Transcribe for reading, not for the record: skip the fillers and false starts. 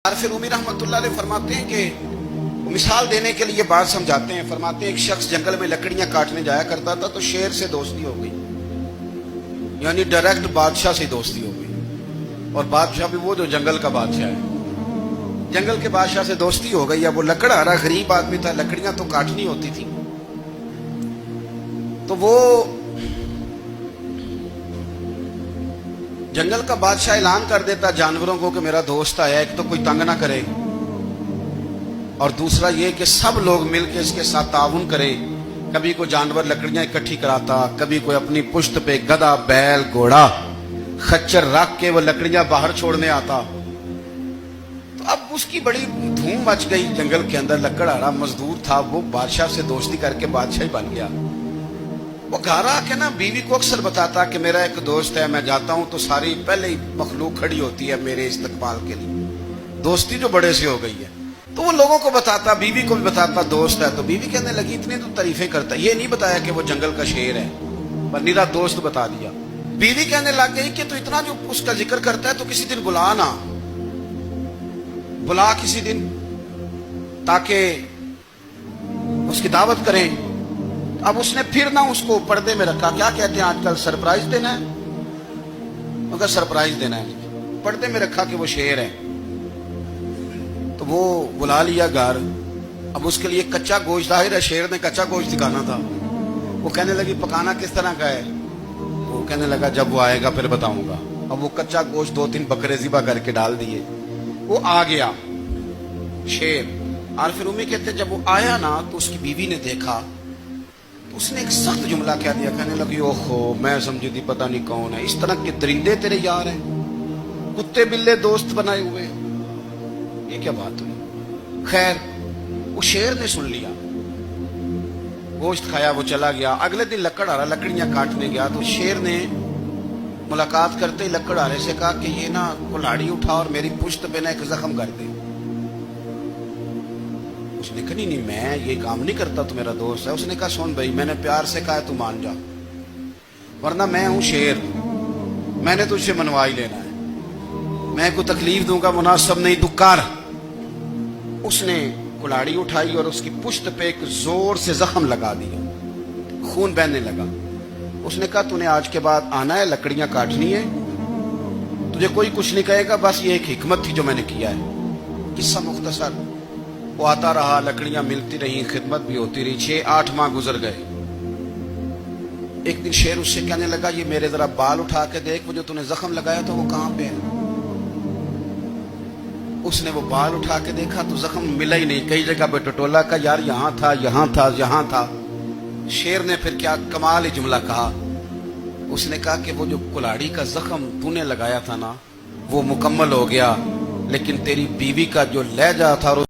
عارف رومی رحمۃ اللہ علیہ فرماتے ہیں کہ مثال دینے کے لیے بات سمجھاتے ہیں. فرماتے ہیں ایک شخص جنگل میں لکڑیاں کاٹنے جایا کرتا تھا تو شیر سے دوستی ہو گئی, یعنی ڈائریکٹ بادشاہ سے دوستی ہو گئی. اور بادشاہ بھی وہ جو جنگل کا بادشاہ ہے, جنگل کے بادشاہ سے دوستی ہو گئی. اب وہ لکڑ آرا غریب آدمی تھا, لکڑیاں تو کاٹنی ہوتی تھی. تو وہ جنگل کا بادشاہ اعلان کر دیتا جانوروں کو کہ میرا دوست آیا, ایک تو کوئی تنگ نہ کرے, اور دوسرا یہ کہ سب لوگ مل کے اس کے ساتھ تعاون کرے. کبھی کوئی جانور لکڑیاں اکٹھی کراتا, کبھی کوئی اپنی پشت پہ گدھا, بیل, گھوڑا, خچر رکھ کے وہ لکڑیاں باہر چھوڑنے آتا. تو اب اس کی بڑی دھوم مچ گئی جنگل کے اندر. لکڑ آرا مزدور تھا, وہ بادشاہ سے دوستی کر کے بادشاہ ہی بن گیا. وہ گھر آ کے نا بیوی کو اکثر بتاتا کہ میرا ایک دوست ہے, میں جاتا ہوں تو ساری پہلے ہی مخلوق کھڑی ہوتی ہے میرے استقبال کے لیے. دوستی جو بڑے سے ہو گئی ہے. تو وہ لوگوں کو بتاتا, بیوی کو بھی بتاتا دوست ہے. تو بیوی کہنے لگی اتنی تو تعریفیں کرتا, یہ نہیں بتایا کہ وہ جنگل کا شیر ہے, پر نیرا دوست بتا دیا. بیوی کہنے لگ گئی کہ تو اتنا جو اس کا ذکر کرتا ہے تو کسی دن بلا نا, بلا کسی دن تاکہ اس کی دعوت کریں. اب اس نے پھر نہ اس کو پردے میں رکھا. کیا کہتے ہیں آج کل, سرپرائز دینا ہے, مگر سرپرائز دینا ہے نہیں, پردے میں رکھا کہ وہ شیر ہے. تو وہ بلا لیا گھر. اب اس کے لیے کچا گوشت, ظاہر ہے شیر نے کچا گوشت دکھانا تھا. وہ کہنے لگی پکانا کس طرح کا ہے؟ وہ کہنے لگا جب وہ آئے گا پھر بتاؤں گا. اب وہ کچا گوشت 2-3 بکرے ذبح کر کے ڈال دیے. وہ آ گیا شیر. عارف رومی کہتے جب وہ آیا نا تو اس کی بیوی نے دیکھا, اس نے ایک سخت جملہ کہہ دیا. کہنے لگی اوہو, میں سمجھی تھی پتہ نہیں کون ہے, اس طرح کے درندے تیرے یار ہیں, کتے بلے دوست بنائے ہوئے, یہ کیا بات ہوئی؟ خیر وہ شیر نے سن لیا, گوشت کھایا, وہ چلا گیا. اگلے دن لکڑ آرا لکڑیاں کاٹنے گیا تو شیر نے ملاقات کرتے ہی لکڑ آرے سے کہا کہ یہ نا کلاڑی اٹھا اور میری پشت پہ نا ایک زخم کر دے. اس نے کہا نہیں میں یہ کام نہیں کرتا, تو میرا دوست ہے. اس نے کہا سن بھائی, میں نے پیار سے کہا ہے تو مان جا, ورنہ میں ہوں شیر, میں نے تجھ سے منوا ہی لینا ہے, میں کو تکلیف دوں گا مناسب نہیں, تو کر. اس نے کلاڑی اٹھائی اور اس کی پشت پہ ایک زور سے زخم لگا دیا, خون بہنے لگا. اس نے کہا تو نے آج کے بعد آنا ہے, لکڑیاں کاٹنی ہے, تجھے کوئی کچھ نہیں کہے گا, بس یہ ایک حکمت تھی جو میں نے کیا ہے. قصہ مختصر. وہ آتا رہا, لکڑیاں ملتی رہی, خدمت بھی ہوتی رہی. 6-8 ماہ گزر گئے. ایک دن شیر اس سے کہنے لگا یہ میرے ذرا بال اٹھا کے دیکھ, وہ جو تو نے زخم لگایا تھا وہ کہاں پہ ہے؟ اس نے وہ بال اٹھا کے دیکھا تو زخم ملا ہی نہیں, کئی جگہ پہ ٹٹولا کا, یار یہاں تھا, یہاں تھا, یہاں تھا. شیر نے پھر کیا کمال ہی جملہ کہا. اس نے کہا کہ وہ جو کلاڑی کا زخم تو نے لگایا تھا نا وہ مکمل ہو گیا, لیکن تیری بیوی کا جو لہجہ تھا